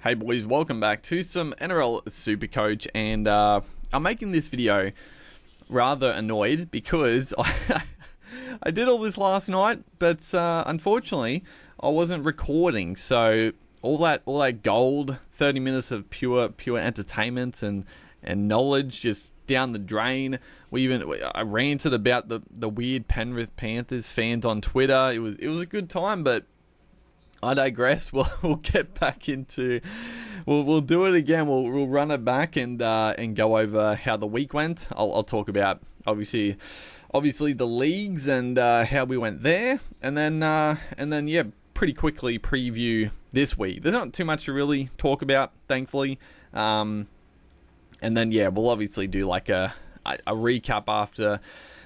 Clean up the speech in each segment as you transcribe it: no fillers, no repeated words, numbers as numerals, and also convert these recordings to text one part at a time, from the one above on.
Hey boys, welcome back to some Nrl Supercoach, and I'm making this video rather annoyed because I did all this last night, but unfortunately I wasn't recording. So all that gold, 30 minutes of pure entertainment and knowledge just down the drain. I ranted about the weird Penrith Panthers fans on Twitter. It was a good time, but I digress. We'll get back into. We'll do it again. We'll run it back and go over how the week went. I'll talk about obviously the leagues and how we went there, and then yeah, pretty quickly preview this week. There's not too much to really talk about, thankfully. And then yeah, we'll obviously do like a recap after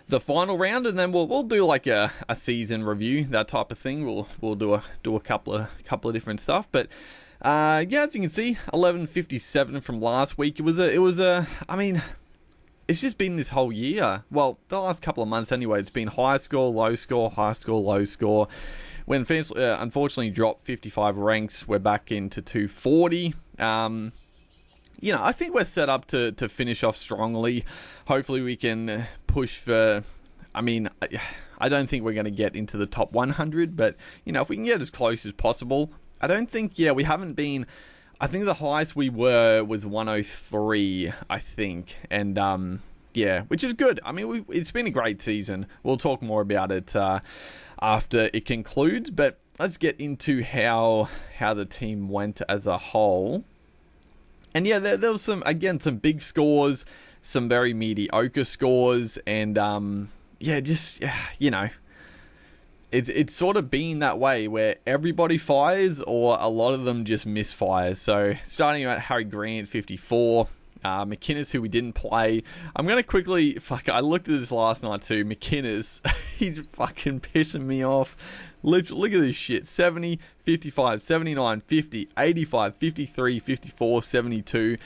the final round, and then we'll do like a season review, that type of thing. We'll do a couple of different stuff, but yeah, as you can see, 1157 from last week. It was a I mean, it's just been this whole year. Well, the last couple of months anyway. It's been high score, low score, high score, low score. When fans unfortunately dropped 55 ranks, we're back into 240. You know, I think we're set up to finish off strongly. Hopefully we can push for, I mean, I don't think we're going to get into the top 100, but, you know, if we can get as close as possible. I don't think, we haven't been, I think the highest we were was 103, I think, and, yeah, which is good. I mean, it's been a great season. We'll talk more about it after it concludes, but let's get into how the team went as a whole. And yeah, there was some big scores, some very mediocre scores, and yeah, just, you know, it's sort of been that way where everybody fires or a lot of them just misfires. So starting at Harry Grant, 54, McInnes, who we didn't play. I'm going to quickly, I looked at this last night too. McInnes, he's fucking pissing me off. Look at this shit. 70, 55, 79, 50, 85, 53, 54, 72.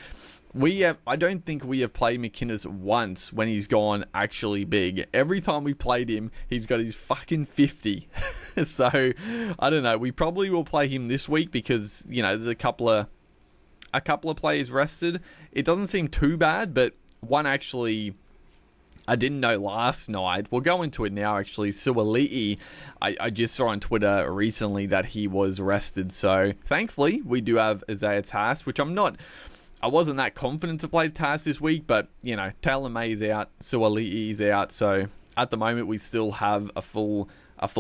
I don't think we have played McInnes once when he's gone actually big. Every time we played him, he's got his fucking 50. So, I don't know. We probably will play him this week because, you know, there's a couple of players rested. It doesn't seem too bad, but one actually I didn't know last night. We'll go into it now, actually. Suoli'i, I just saw on Twitter recently that he was rested. So, thankfully, we do have Isaiah Tass, which I wasn't that confident to play Tass this week, but, you know, Taylor May's out, Suoli'i's out, so at the moment we still have a full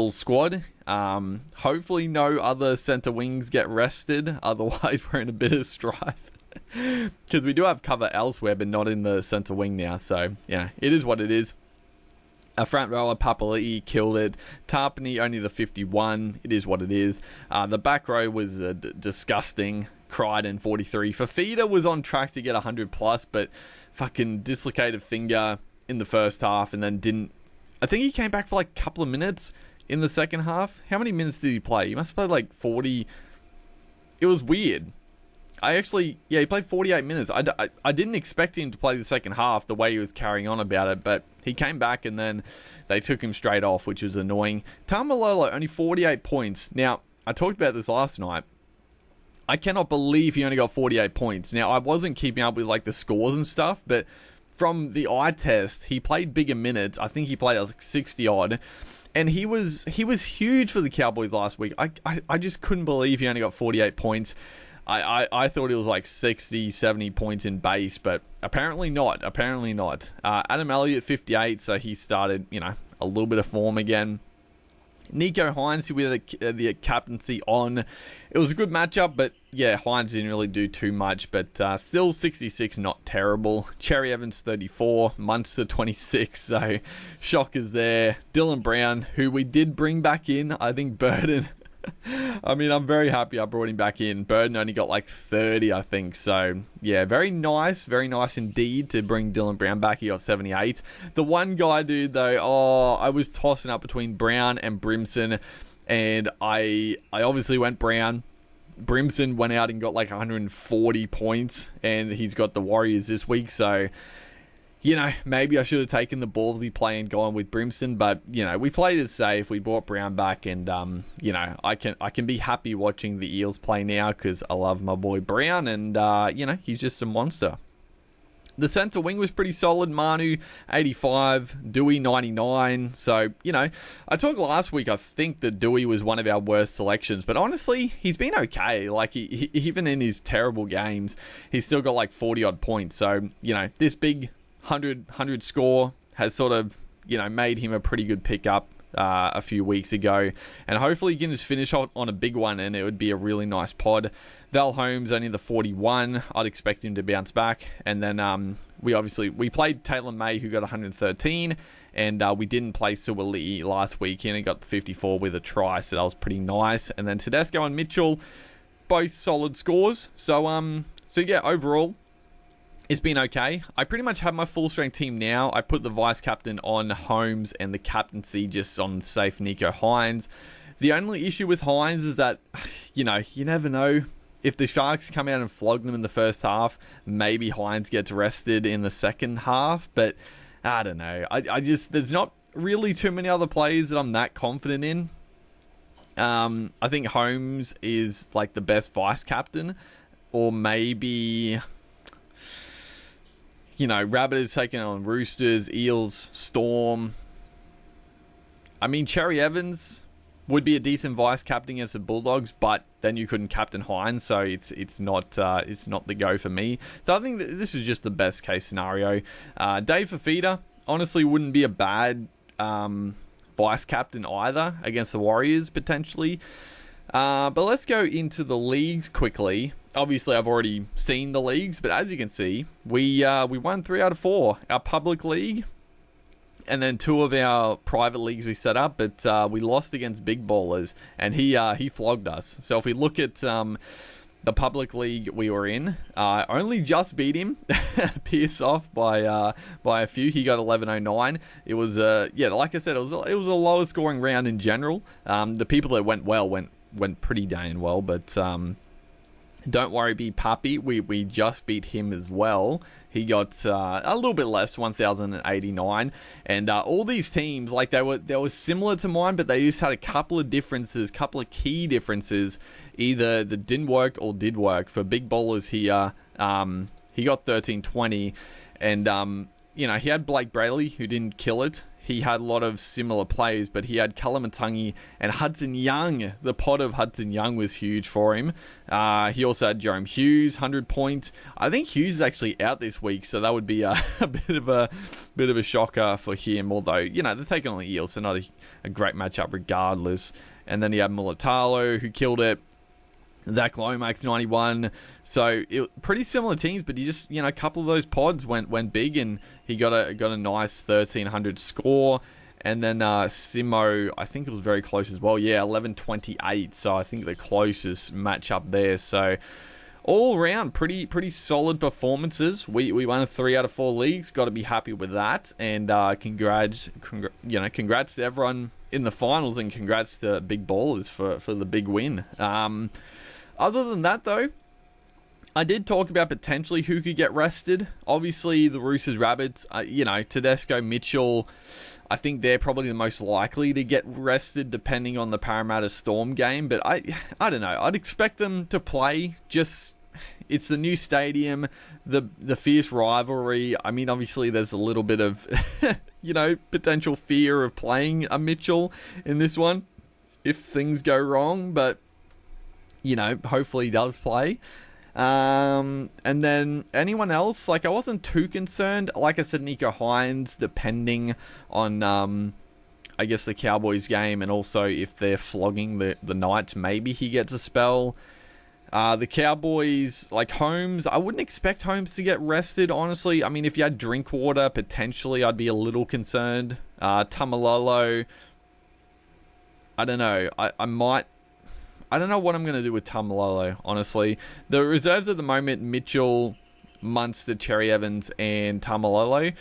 squad. Hopefully no other centre wings get rested, otherwise we're in a bit of strife. Because we do have cover elsewhere, but not in the centre wing now, so, yeah, it is what it is. A front rower, Papali'i, killed it. Tarpany, only the 51. It is what it is. The back row was disgusting. Crichton, 43. Fafita was on track to get 100 plus, but fucking dislocated finger in the first half and then didn't. I think he came back for like a couple of minutes in the second half. How many minutes did he play? He must have played like 40. It was weird. He played 48 minutes. I didn't expect him to play the second half the way he was carrying on about it, but he came back and then they took him straight off, which was annoying. Tamalolo, only 48 points. Now, I talked about this last night. I cannot believe he only got 48 points. Now, I wasn't keeping up with like the scores and stuff, but from the eye test, he played bigger minutes. I think he played like 60 odd. And he was huge for the Cowboys last week. I just couldn't believe he only got 48 points. I thought it was like 60, 70 points in base, but apparently not. Adam Elliott, 58, so he started, you know, a little bit of form again. Nico Hines, who we had the captaincy on. It was a good matchup, but yeah, Hines didn't really do too much, but still 66, not terrible. Cherry Evans, 34. Munster, 26, so shockers there. Dylan Brown, who we did bring back in. I think Burden, I mean, I'm very happy I brought him back in. Burden only got like 30, I think. So, yeah, very nice indeed to bring Dylan Brown back. He got 78. The one guy, dude, though, I was tossing up between Brown and Brimson, and I obviously went Brown. Brimson went out and got like 140 points, and he's got the Warriors this week. So, maybe I should have taken the ballsy play and gone with Brimson, but we played it safe. We brought Brown back, and I can be happy watching the Eels play now because I love my boy Brown, and he's just a monster. The centre wing was pretty solid. Manu, 85. Dewey, 99. So, I talked last week, I think that Dewey was one of our worst selections. But honestly, he's been okay. Like, he even in his terrible games, he's still got like 40-odd points. So, this big 100 score has sort of, made him a pretty good pickup a few weeks ago. And hopefully he can just finish on a big one, and it would be a really nice pod. Val Holmes only the 41. I'd expect him to bounce back. And then we played Taylor May, who got 113, and we didn't play Suwali'i last week. He only got the 54 with a try, so that was pretty nice. And then Tedesco and Mitchell, both solid scores. So yeah, overall, it's been okay. I pretty much have my full strength team now. I put the vice captain on Holmes and the captaincy just on safe Nico Hines. The only issue with Hines is that, you never know. If the Sharks come out and flog them in the first half, maybe Hines gets rested in the second half. But I don't know. I just, there's not really too many other players that I'm that confident in. I think Holmes is like the best vice captain, or maybe, Rabbit is taking on Roosters, Eels, Storm. I mean, Cherry Evans would be a decent vice captain against the Bulldogs, but then you couldn't captain Hines, so it's not the go for me. So I think that this is just the best case scenario. Dave Fafita honestly wouldn't be a bad vice captain either against the Warriors potentially. But let's go into the leagues quickly. Obviously, I've already seen the leagues, but as you can see, we won 3 out of 4. Our public league, and then 2 of our private leagues we set up, but we lost against Big Ballers, and he flogged us. So if we look at the public league we were in, only just beat him, Pierce off by a few. He got 1109. It was like I said, it was a lower scoring round in general. The people that went well went pretty dang well, but don't worry, be puppy. We just beat him as well. He got a little bit less, 1,089. And all these teams, like they were similar to mine, but they just had a couple of key differences, either that didn't work or did work. For Big Ballers here, he got 1320, and he had Blake Brayley, who didn't kill it. He had a lot of similar plays, but he had Kalamatangi and Hudson Young. The pot of Hudson Young was huge for him. He also had Jerome Hughes, 100 point. I think Hughes is actually out this week, so that would be a bit of a shocker for him. Although they're taking on the Eels, so not a great matchup regardless. And then he had Mulatalo, who killed it. Zach Lomax, 91. So pretty similar teams, but he just a couple of those pods went big, and he got a nice 1,300 score. And then Simo, I think it was very close as well. Yeah, 1128. So I think the closest matchup there. So all around, pretty solid performances. We won 3 out of 4 leagues. Got to be happy with that. And congrats to everyone in the finals, and congrats to Big Ballers for the big win. Other than that, though, I did talk about potentially who could get rested. Obviously, the Roosters, Rabbits, Tedesco, Mitchell, I think they're probably the most likely to get rested depending on the Parramatta Storm game. But I don't know. I'd expect them to play. Just, it's the new stadium, the fierce rivalry. I mean, obviously, there's a little bit of, potential fear of playing a Mitchell in this one if things go wrong. But hopefully he does play. And then anyone else, I wasn't too concerned. Like I said, Nico Hines, depending on, I guess, the Cowboys game, and also if they're flogging the Knights, maybe he gets a spell. The Cowboys, Holmes, I wouldn't expect Holmes to get rested, honestly. I mean, if you had Drinkwater, potentially I'd be a little concerned. Tamalolo, I don't know. I don't know what I'm going to do with Tamalolo, honestly. The reserves at the moment, Mitchell, Munster, Cherry Evans, and Tamalolo.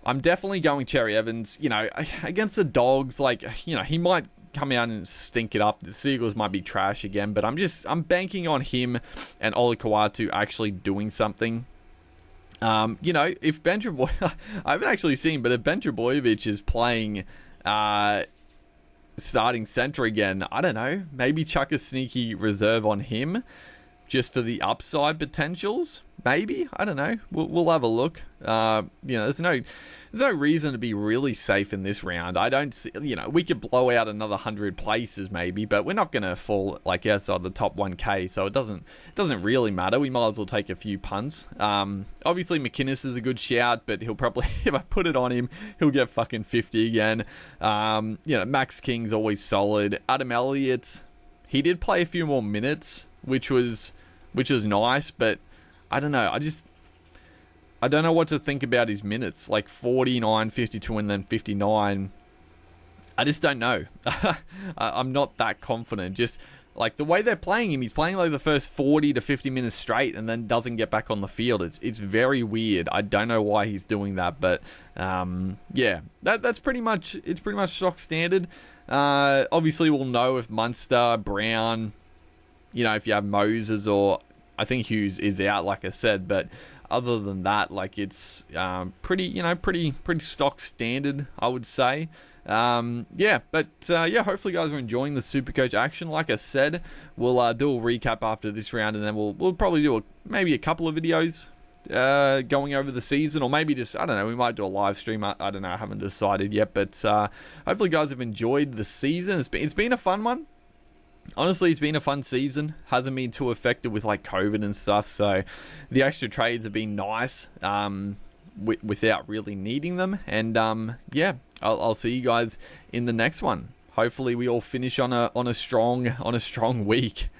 I'm definitely going Cherry Evans. Against the Dogs, he might come out and stink it up. The Seagulls might be trash again, but I'm banking on him and Olakau'atu actually doing something. You know, if I haven't actually seen, but if Ben Trebojevic is playing starting center again, I don't know, maybe chuck a sneaky reserve on him just for the upside potentials. Maybe, I don't know. We'll have a look. You know, there's no reason to be really safe in this round. I don't see, you know, we could blow out another 100 places maybe, but we're not going to fall like outside the top 1K, so it doesn't really matter. We might as well take a few punts. Obviously McInnes is a good shout, but he'll probably, if I put it on him, he'll get fucking 50 again. You know, Max King's always solid. Adam Elliott, he did play a few more minutes, which was nice, but I don't know. I don't know what to think about his minutes, like 49, 52, and then 59. I just don't know. I'm not that confident. Just like the way they're playing him, he's playing like the first 40 to 50 minutes straight and then doesn't get back on the field. It's very weird. I don't know why he's doing that, but yeah, that's pretty much stock standard. Obviously, we'll know if Munster, Brown, you know, if you have Moses, or I think Hughes is out, like I said, but other than that, like, it's pretty stock standard, I would say. Yeah, but hopefully you guys are enjoying the Supercoach action. Like I said, we'll do a recap after this round, and then we'll probably do maybe a couple of videos going over the season, or maybe just, I don't know, we might do a live stream. I don't know, I haven't decided yet, but hopefully you guys have enjoyed the season. It's been a fun one. Honestly, it's been a fun season. Hasn't been too affected with like COVID and stuff, so the extra trades have been nice without really needing them. And yeah, I'll see you guys in the next one. Hopefully we all finish on a strong week.